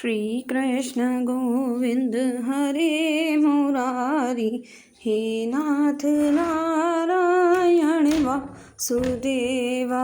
श्री कृष्ण गोविंद हरे मुरारी, हे नाथ Narayan Vasudeva.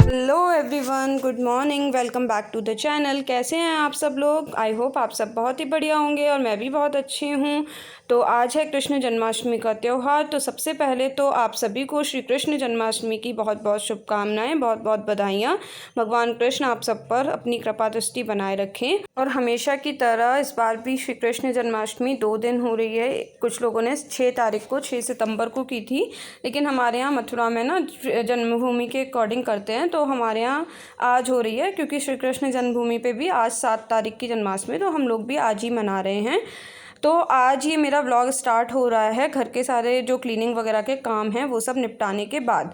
Hello everyone, good morning, welcome back to the channel. कैसे हैं आप सब लोग? आई होप आप सब बहुत ही बढ़िया होंगे और मैं भी बहुत अच्छी हूँ। तो आज है कृष्ण जन्माष्टमी का त्यौहार। तो सबसे पहले तो आप सभी को श्री कृष्ण जन्माष्टमी की बहुत बहुत शुभकामनाएं, बहुत बहुत बधाइयाँ। भगवान कृष्ण आप सब पर अपनी कृपा दृष्टि बनाए रखें। और हमेशा की तरह इस बार भी श्री कृष्ण जन्माष्टमी 2 दिन हो रही है। कुछ लोगों ने 6 तारीख को 6 सितंबर को की थी, लेकिन हमारे यहाँ मथुरा में ना जन्मभूमि के अकॉर्डिंग करते हैं, तो हमारे यहाँ आज हो रही है। क्योंकि श्री कृष्ण जन्मभूमि पे भी आज 7 तारीख की जन्माष्टमी, तो हम लोग भी आज ही मना रहे हैं। तो आज ये मेरा व्लॉग स्टार्ट हो रहा है घर के सारे जो क्लीनिंग वगैरह के काम हैं वो सब निपटाने के बाद।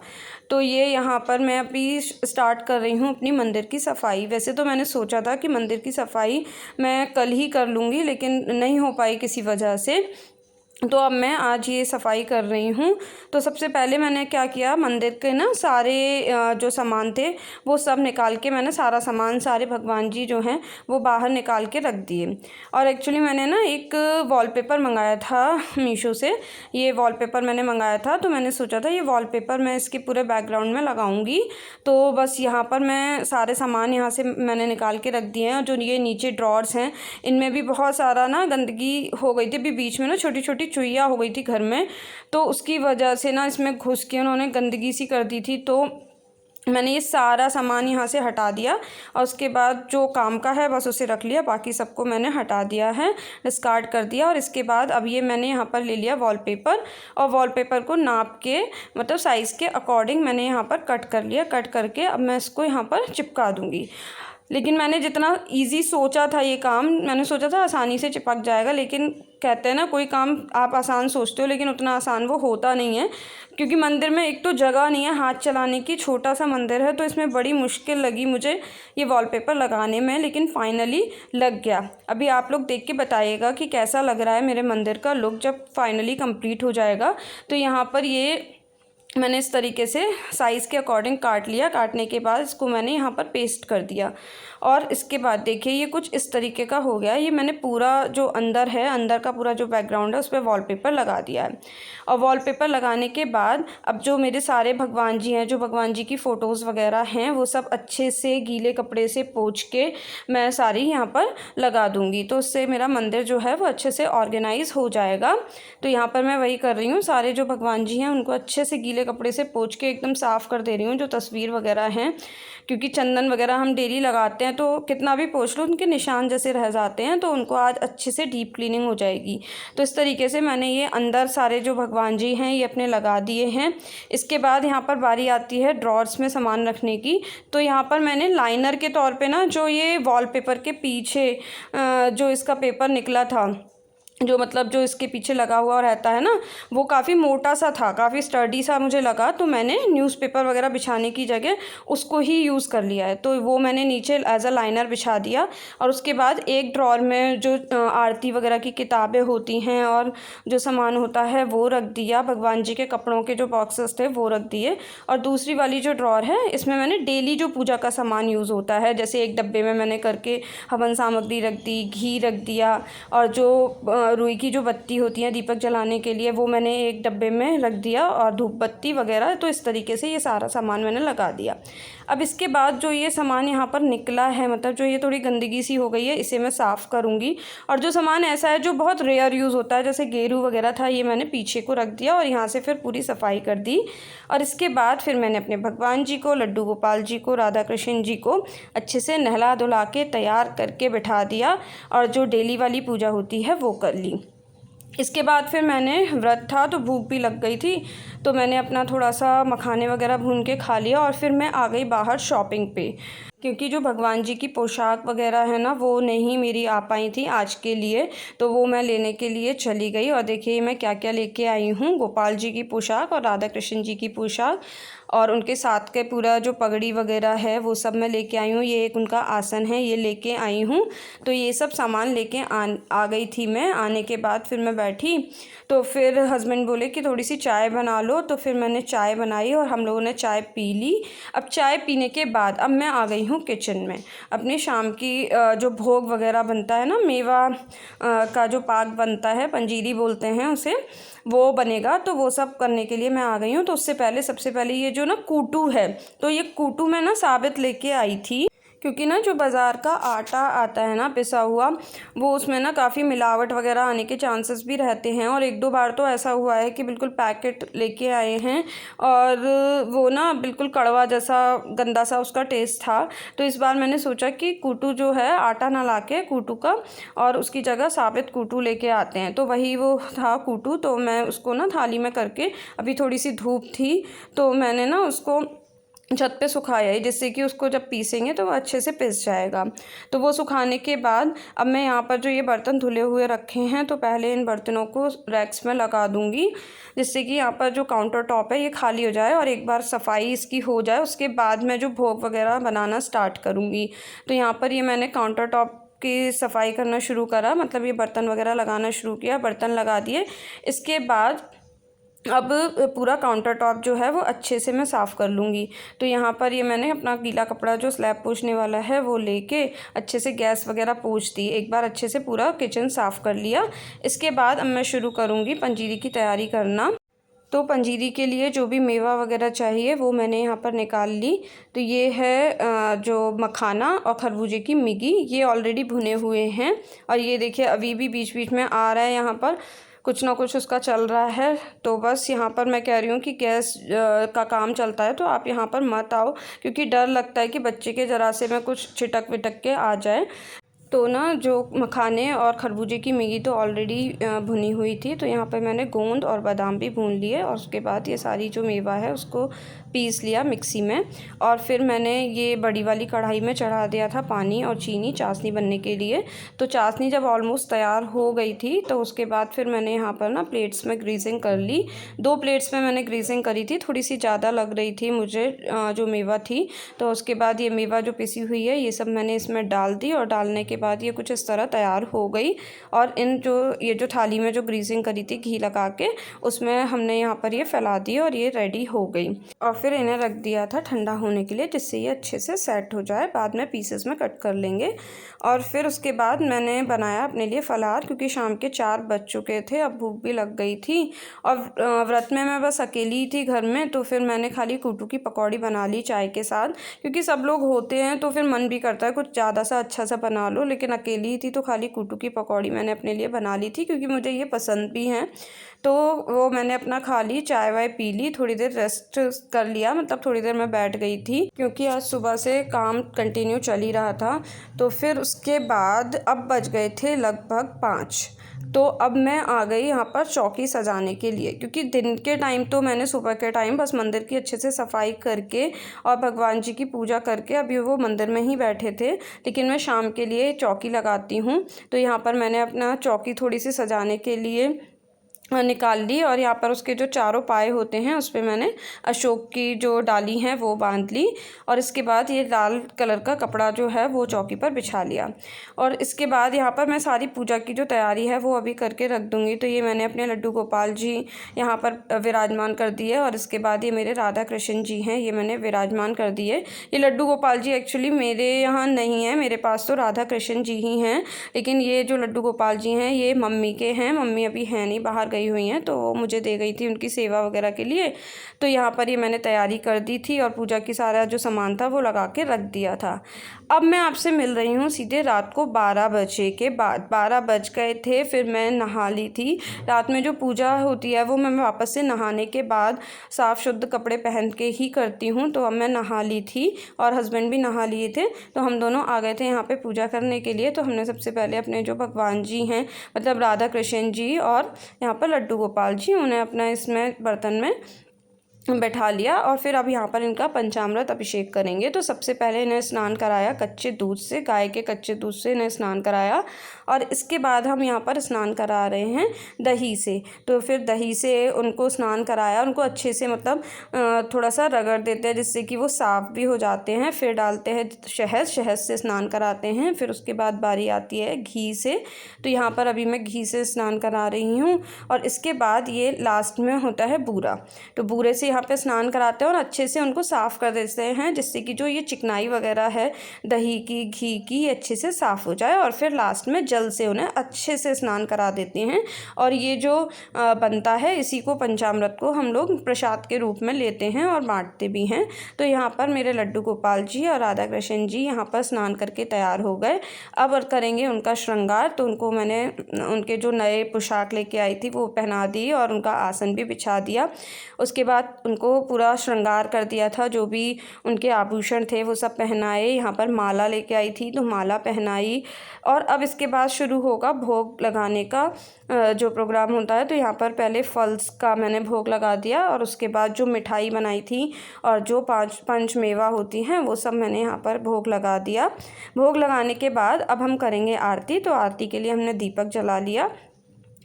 तो ये यहाँ पर मैं अभी स्टार्ट कर रही हूँ अपनी मंदिर की सफाई। वैसे तो मैंने सोचा था कि मंदिर की सफाई मैं कल ही कर लूँगी, लेकिन नहीं हो पाई किसी वजह से। तो अब मैं आज ये सफाई कर रही हूँ। तो सबसे पहले मैंने क्या किया, मंदिर के ना सारे जो सामान थे वो सब निकाल के, मैंने सारा सामान, सारे भगवान जी जो हैं वो बाहर निकाल के रख दिए। और एक्चुअली मैंने ना एक वॉलपेपर मंगाया था मीशो से। ये वॉलपेपर मैंने मंगाया था, तो मैंने सोचा था ये वॉलपेपर मैं इसके पूरे बैकग्राउंड में लगाऊंगी। तो बस यहाँ पर मैं सारे सामान यहाँ से मैंने निकाल के रख दिए हैं। जो ये नीचे ड्रॉर्स हैं इनमें भी बहुत सारा ना गंदगी हो गई थी। अभी बीच में ना छोटी छोटी चुईया हो गई थी घर में, तो उसकी वजह से ना इसमें घुस के उन्होंने गंदगी सी कर दी थी। तो मैंने ये सारा सामान यहाँ से हटा दिया और उसके बाद जो काम का है बस उसे रख लिया, बाकी सबको मैंने हटा दिया है, डिस्कार्ड कर दिया। और इसके बाद अब ये मैंने यहाँ पर ले लिया वॉलपेपर, और वॉलपेपर को नाप के मतलब साइज़ के अकॉर्डिंग मैंने यहाँ पर कट कर लिया। कट करके अब मैं इसको यहाँ पर चिपका दूँगी। लेकिन मैंने जितना इजी सोचा था ये काम, मैंने सोचा था आसानी से चिपक जाएगा, लेकिन कहते हैं ना कोई काम आप आसान सोचते हो लेकिन उतना आसान वो होता नहीं है। क्योंकि मंदिर में एक तो जगह नहीं है हाथ चलाने की, छोटा सा मंदिर है, तो इसमें बड़ी मुश्किल लगी मुझे ये वॉलपेपर लगाने में, लेकिन फाइनली लग गया। अभी आप लोग देख के बताइएगा कि कैसा लग रहा है मेरे मंदिर का लुक जब फाइनली कंप्लीट हो जाएगा। तो यहाँ पर ये मैंने इस तरीके से साइज़ के अकॉर्डिंग काट लिया। काटने के बाद इसको मैंने यहाँ पर पेस्ट कर दिया। और इसके बाद देखिए ये कुछ इस तरीके का हो गया। ये मैंने पूरा जो अंदर है, अंदर का पूरा जो बैकग्राउंड है उस पर वॉलपेपर लगा दिया है। और वॉलपेपर लगाने के बाद अब जो मेरे सारे भगवान जी हैं, जो भगवान जी की फ़ोटोज़ वगैरह हैं, वो सब अच्छे से गीले कपड़े से पोंछ के मैं सारी यहाँ पर लगा दूँगी। तो उससे मेरा मंदिर जो है वो अच्छे से ऑर्गेनाइज़ हो जाएगा। तो यहाँ पर मैं वही कर रही हूँ, सारे जो भगवान जी हैं उनको अच्छे से गीले कपड़े से पोंछ के एकदम साफ़ कर दे रही हूँ। जो तस्वीर वगैरह हैं, क्योंकि चंदन वगैरह हम डेली लगाते हैं, तो कितना भी पोंछ लो उनके निशान जैसे रह जाते हैं, तो उनको आज अच्छे से डीप क्लीनिंग हो जाएगी। तो इस तरीके से मैंने ये अंदर सारे जो भगवान जी हैं ये अपने लगा दिए हैं। इसके बाद यहाँ पर बारी आती है ड्रॉर्स में सामान रखने की। तो यहाँ पर मैंने लाइनर के तौर पे ना जो ये वॉलपेपर के पीछे जो इसका पेपर निकला था, जो मतलब जो इसके पीछे लगा हुआ रहता है ना, वो काफ़ी मोटा सा था, काफ़ी स्टर्डी सा मुझे लगा। तो मैंने न्यूज़पेपर वगैरह बिछाने की जगह उसको ही यूज़ कर लिया है। तो वो मैंने नीचे एज अ लाइनर बिछा दिया। और उसके बाद एक ड्रॉर में जो आरती वगैरह की किताबें होती हैं और जो सामान होता है वो रख दिया। भगवान जी के कपड़ों के जो बॉक्सेस थे वो रख दिए। और दूसरी वाली जो ड्रॉर है इसमें मैंने डेली जो पूजा का सामान यूज़ होता है, जैसे एक डब्बे में मैंने करके हवन सामग्री रख दी, घी रख दिया, और जो रुई की जो बत्ती होती है दीपक जलाने के लिए वो मैंने एक डब्बे में रख दिया, और धूप बत्ती वगैरह। तो इस तरीके से ये सारा सामान मैंने लगा दिया। अब इसके बाद जो ये सामान यहाँ पर निकला है, मतलब जो ये थोड़ी गंदगी सी हो गई है, इसे मैं साफ़ करूँगी। और जो सामान ऐसा है जो बहुत रेयर यूज़ होता है, जैसे गेरू वगैरह था, ये मैंने पीछे को रख दिया और यहाँ से फिर पूरी सफाई कर दी। और इसके बाद फिर मैंने अपने भगवान जी को, लड्डू गोपाल जी को, राधा कृष्ण जी को अच्छे से नहला धुला के तैयार करके बिठा दिया, और जो डेली वाली पूजा होती है वो कर ली। इसके बाद फिर मैंने व्रत था तो भूख भी लग गई थी, तो मैंने अपना थोड़ा सा मखाने वगैरह भून के खा लिया। और फिर मैं आ गई बाहर शॉपिंग पे। क्योंकि जो भगवान जी की पोशाक वगैरह है ना वो नहीं मेरी आ पाई थी आज के लिए, तो वो मैं लेने के लिए चली गई। और देखिए मैं क्या क्या लेके आई हूँ, गोपाल जी की पोशाक और राधा कृष्ण जी की पोशाक और उनके साथ के पूरा जो पगड़ी वगैरह है वो सब मैं लेके आई हूँ। ये एक उनका आसन है, ये लेके आई हूँ। तो ये सब सामान लेके आ गई थी मैं। आने के बाद फिर मैं बैठी तो फिर हस्बैंड बोले कि थोड़ी सी चाय बना लो, तो फिर मैंने चाय बनाई और हम लोगों ने चाय पी ली। अब चाय पीने के बाद अब मैं आ गई हूँ किचन में। अपनी शाम की जो भोग वगैरह बनता है ना, मेवा का जो पाक बनता है, पंजीरी बोलते हैं उसे, वो बनेगा। तो वो सब करने के लिए मैं आ गई हूँ। तो उससे पहले सबसे पहले ये जो ना कूटू है, तो ये कूटू मैं ना साबित लेके आई थी, क्योंकि ना जो बाज़ार का आटा आता है ना पिसा हुआ, वो उसमें ना काफ़ी मिलावट वगैरह आने के चांसेस भी रहते हैं। और एक दो बार तो ऐसा हुआ है कि बिल्कुल पैकेट लेके आए हैं और वो ना बिल्कुल कड़वा जैसा गंदा सा उसका टेस्ट था। तो इस बार मैंने सोचा कि कूटू जो है, आटा ना लाके कूटू का, और उसकी जगह साबित कूटू लेके आते हैं। तो वही वो था कूटू। तो मैं उसको ना थाली में करके, अभी थोड़ी सी धूप थी तो मैंने ना उसको छत पे सुखाया है, जिससे कि उसको जब पीसेंगे तो वो अच्छे से पिस जाएगा। तो वो सुखाने के बाद अब मैं यहाँ पर जो ये बर्तन धुले हुए रखे हैं, तो पहले इन बर्तनों को रैक्स में लगा दूँगी, जिससे कि यहाँ पर जो काउंटर टॉप है ये खाली हो जाए और एक बार सफाई इसकी हो जाए। उसके बाद मैं जो भोग वगैरह बनाना स्टार्ट करूँगी। तो यहाँ पर ये मैंने काउंटर टॉप की सफाई करना शुरू करा, मतलब ये बर्तन वगैरह लगाना शुरू किया, बर्तन लगा दिए। इसके बाद अब पूरा काउंटर टॉप जो है वो अच्छे से मैं साफ़ कर लूँगी। तो यहाँ पर ये मैंने अपना गीला कपड़ा जो स्लैब पोंछने वाला है वो लेके अच्छे से गैस वगैरह पोंछ दी, एक बार अच्छे से पूरा किचन साफ़ कर लिया। इसके बाद अब मैं शुरू करूँगी पंजीरी की तैयारी करना। तो पंजीरी के लिए जो भी मेवा वगैरह चाहिए वो मैंने यहाँ पर निकाल ली। तो ये है जो मखाना और खरबूजे की मिगी, ये ऑलरेडी भुने हुए हैं। और ये देखिए अभी भी बीच बीच में आ रहा है, यहाँ पर कुछ ना कुछ उसका चल रहा है। तो बस यहाँ पर मैं कह रही हूँ कि गैस का काम चलता है तो आप यहाँ पर मत आओ, क्योंकि डर लगता है कि बच्चे के ज़रा से में कुछ छिटक विटक के आ जाए। तो ना जो मखाने और खरबूजे की मिगी तो ऑलरेडी भुनी हुई थी। तो यहाँ पर मैंने गोंद और बादाम भी भून लिए और उसके बाद ये सारी जो मेवा है उसको पीस लिया मिक्सी में। और फिर मैंने ये बड़ी वाली कढ़ाई में चढ़ा दिया था पानी और चीनी चाशनी बनने के लिए। तो चाशनी जब ऑलमोस्ट तैयार हो गई थी तो उसके बाद फिर मैंने यहाँ पर ना प्लेट्स में ग्रीसिंग कर ली। 2 प्लेट्स में मैंने ग्रीसिंग करी थी, थोड़ी सी ज़्यादा लग रही थी मुझे जो मेवा थी। तो उसके बाद ये मेवा जो पिसी हुई है ये सब मैंने इसमें डाल दी और डालने के बाद ये कुछ इस तरह तैयार हो गई। और ये जो थाली में जो ग्रीसिंग करी थी घी लगा के, उसमें हमने यहाँ पर ये फैला दी और ये रेडी हो गई। और फिर इन्हें रख दिया था ठंडा होने के लिए, जिससे ये अच्छे से सेट हो जाए, बाद में पीसेस में कट कर लेंगे। और फिर उसके बाद मैंने बनाया अपने लिए फ़लार, क्योंकि शाम के 4 बज चुके थे, अब भूख भी लग गई थी। और व्रत में मैं बस अकेली थी घर में, तो फिर मैंने खाली कूटू की पकौड़ी बना ली चाय के साथ, क्योंकि सब लोग होते हैं तो फिर मन भी करता है कुछ ज़्यादा सा अच्छा सा बना लो। लेकिन अकेली थी तो खाली कूटू की पकौड़ी मैंने अपने लिए बना ली थी, क्योंकि मुझे ये पसंद भी हैं। तो वो मैंने अपना खा ली, चाय वाय पी ली, थोड़ी देर रेस्ट कर लिया, मतलब थोड़ी देर मैं बैठ गई थी, क्योंकि आज सुबह से काम कंटिन्यू चल ही रहा था। तो फिर उसके बाद अब बज गए थे लगभग 5। तो अब मैं आ गई यहाँ पर चौकी सजाने के लिए, क्योंकि दिन के टाइम तो मैंने सुबह के टाइम बस मंदिर की अच्छे से सफाई करके और भगवान जी की पूजा करके अभी वो मंदिर में ही बैठे थे। लेकिन मैं शाम के लिए चौकी लगाती हूँ। तो यहाँ पर मैंने अपना चौकी थोड़ी सी सजाने के लिए निकाल ली और यहाँ पर उसके जो चारों पाए होते हैं उस पर मैंने अशोक की जो डाली हैं वो बांध ली। और इसके बाद ये लाल कलर का कपड़ा जो है वो चौकी पर बिछा लिया। और इसके बाद यहाँ पर मैं सारी पूजा की जो तैयारी है वो अभी करके रख दूँगी। तो ये मैंने अपने लड्डू गोपाल जी यहाँ पर विराजमान कर दिए और इसके बाद ये मेरे राधा कृष्ण जी हैं, ये मैंने विराजमान कर दिए। ये लड्डू गोपाल जी एक्चुअली मेरे यहाँ नहीं है, मेरे पास तो राधा कृष्ण जी ही हैं, लेकिन ये जो लड्डू गोपाल जी हैं ये मम्मी के हैं। मम्मी अभी है नहीं, बाहर गई हुई हैं, तो वो मुझे दे गई थी उनकी सेवा वगैरह के लिए। तो यहाँ पर ये मैंने तैयारी कर दी थी और पूजा की सारा जो सामान था वो लगा के रख दिया था। अब मैं आपसे मिल रही हूँ सीधे रात को 12 बजे के बाद। 12 बज गए थे, फिर मैं नहा ली थी। रात में जो पूजा होती है वो मैं वापस से नहाने के बाद साफ़ शुद्ध कपड़े पहन के ही करती हूँ। तो अब मैं नहा ली थी और हस्बैंड भी नहा लिए थे, तो हम दोनों आ गए थे यहाँ पे पूजा करने के लिए। तो हमने सबसे पहले अपने जो भगवान जी हैं, मतलब राधा कृष्ण जी और यहाँ पर लड्डू गोपाल जी, उन्हें अपना इसमें बर्तन में बैठा लिया और फिर अब यहाँ पर इनका पंचामृत अभिषेक करेंगे। तो सबसे पहले इन्हें स्नान कराया कच्चे दूध से, गाय के कच्चे दूध से इन्हें स्नान कराया और इसके बाद हम यहाँ पर स्नान करा रहे हैं दही से। तो फिर दही से उनको स्नान कराया, उनको अच्छे से मतलब थोड़ा सा रगड़ देते हैं जिससे कि वो साफ़ भी हो जाते हैं। फिर डालते हैं शहद, शहद से स्नान कराते हैं। फिर उसके बाद बारी आती है घी से। तो यहाँ पर अभी मैं घी से स्नान करा रही हूँ और इसके बाद ये लास्ट में होता है बूरा। तो बूरे से यहाँ पे स्नान कराते हैं और अच्छे से उनको साफ़ कर देते हैं जिससे कि जो ये चिकनाई वगैरह है दही की, घी की, अच्छे से साफ़ हो जाए। और फिर लास्ट में जल से उन्हें अच्छे से स्नान करा देते हैं। और ये जो बनता है इसी को पंचामृत को हम लोग प्रसाद के रूप में लेते हैं और बांटते भी हैं। तो यहाँ पर मेरे लड्डू गोपाल जी और राधा कृष्ण जी यहाँ पर स्नान करके तैयार हो गए। अब करेंगे उनका श्रृंगार। तो उनको मैंने उनके जो नए पोशाक लेके आई थी वो पहना दी और उनका आसन भी बिछा दिया। उसके बाद उनको पूरा श्रृंगार कर दिया था, जो भी उनके आभूषण थे वो सब पहनाए। यहाँ पर माला लेके आई थी तो माला पहनाई। और अब इसके बाद शुरू होगा भोग लगाने का जो प्रोग्राम होता है। तो यहाँ पर पहले फल्स का मैंने भोग लगा दिया और उसके बाद जो मिठाई बनाई थी और जो पंच मेवा होती हैं वो सब मैंने यहाँ पर भोग लगा दिया। भोग लगाने के बाद अब हम करेंगे आरती। तो आरती के लिए हमने दीपक जला लिया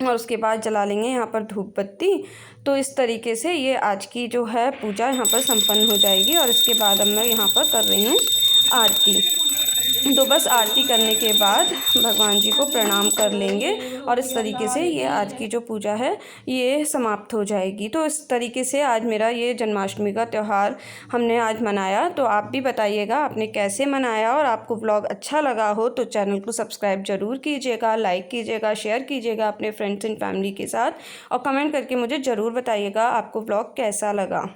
और उसके बाद जला लेंगे यहाँ पर धूप बत्ती। तो इस तरीके से ये आज की जो है पूजा यहाँ पर संपन्न हो जाएगी। और इसके बाद अब मैं यहाँ पर कर रही हूँ आरती। तो बस आरती करने के बाद भगवान जी को प्रणाम कर लेंगे और इस तरीके से ये आज की जो पूजा है ये समाप्त हो जाएगी। तो इस तरीके से आज मेरा ये जन्माष्टमी का त्यौहार हमने आज मनाया। तो आप भी बताइएगा आपने कैसे मनाया और आपको व्लॉग अच्छा लगा हो तो चैनल को सब्सक्राइब ज़रूर कीजिएगा, लाइक कीजिएगा, शेयर कीजिएगा अपने फ्रेंड्स एंड फैमिली के साथ और कमेंट करके मुझे ज़रूर बताइएगा आपको व्लॉग कैसा लगा।